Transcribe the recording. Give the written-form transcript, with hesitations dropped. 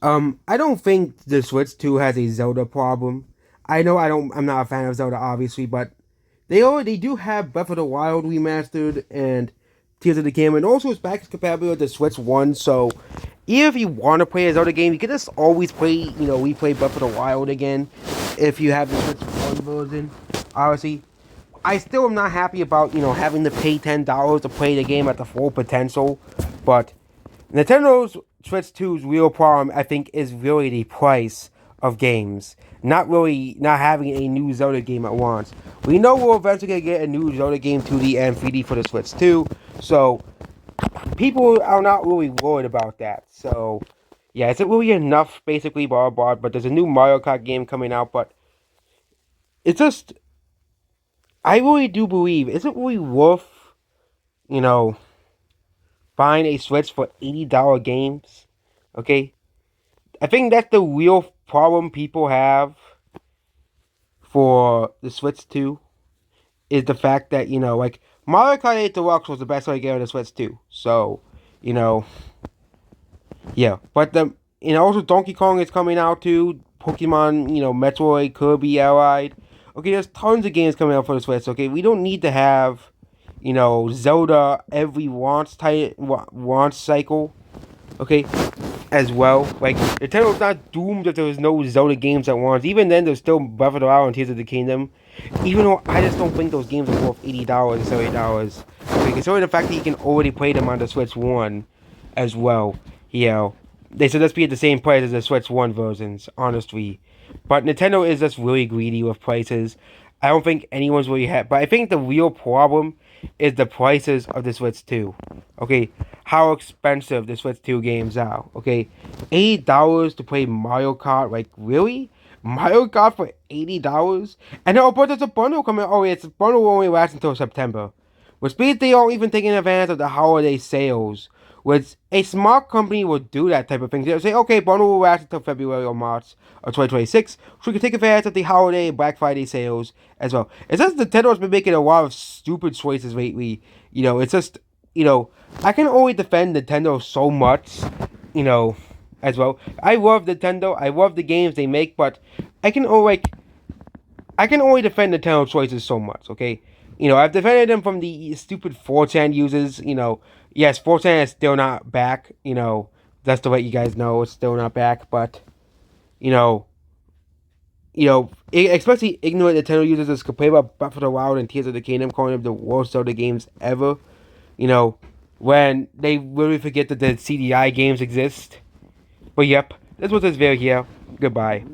I don't think the Switch 2 has a Zelda problem. I know I'm not a fan of Zelda obviously, but they do have Breath of the Wild remastered and Tears of the Kingdom, and also it's backwards compatible with the Switch 1, so even if you want to play a Zelda game, you can just always play, replay Breath of the Wild again if you have the Switch 1 version. Obviously, I still am not happy about, having to pay $10 to play the game at the full potential, but Nintendo's Switch 2's real problem, I think, is really the price of games. Not having a new Zelda game at once. We know we'll eventually get a new Zelda game 2D and 3D for the Switch 2, so people are not really worried about that. So, yeah, is it really enough, basically, blah, blah, but there's a new Mario Kart game coming out, but it's just, I really do believe, is it really worth, you know, buying a Switch for $80 games? Okay? I think that's the real problem people have for the Switch 2 is the fact that, like Mario Kart 8 Deluxe was the best way to get on the Switch 2. So, you know, yeah. But also Donkey Kong is coming out too. Pokemon, Metroid, Kirby, Allied. Okay, there's tons of games coming out for the Switch. Okay, we don't need to have, Zelda every launch cycle. Okay, as well. Like, Nintendo's not doomed if there was no Zelda games at once. Even then, there's still Breath of the Wild and Tears of the Kingdom. Even though I just don't think those games are worth $80 or $70. Okay, considering the fact that you can already play them on the Switch 1 as well. They should just be at the same price as the Switch 1 versions, honestly. But Nintendo is just really greedy with prices. I don't think anyone's really had. But I think the real problem is the prices of the Switch 2. Okay, how expensive the Switch 2 games are. Okay, $80 to play Mario Kart. Like, really? Mario Kart for $80? And oh, but there's a bundle coming. Oh, it's a bundle will only last until September. Which means they aren't even taking advantage of the holiday sales. Which a smart company would do that type of thing. They'll say, okay, bundle will last until February or March of 2026, so we can take advantage of the holiday and Black Friday sales as well. It's just Nintendo's been making a lot of stupid choices lately. It's just, I can only defend Nintendo so much, as well. I love Nintendo. I love the games they make, but I can only defend Nintendo choices so much. Okay, I've defended them from the stupid 4chan users. Yes, 4chan is still not back. Just to let you guys know, it's still not back. But you know, especially ignorant Nintendo users that complain about Breath of the Wild and Tears of the Kingdom, calling them the worst Zelda games ever. When they really forget that the CDI games exist. But yep, this was this video here. Goodbye.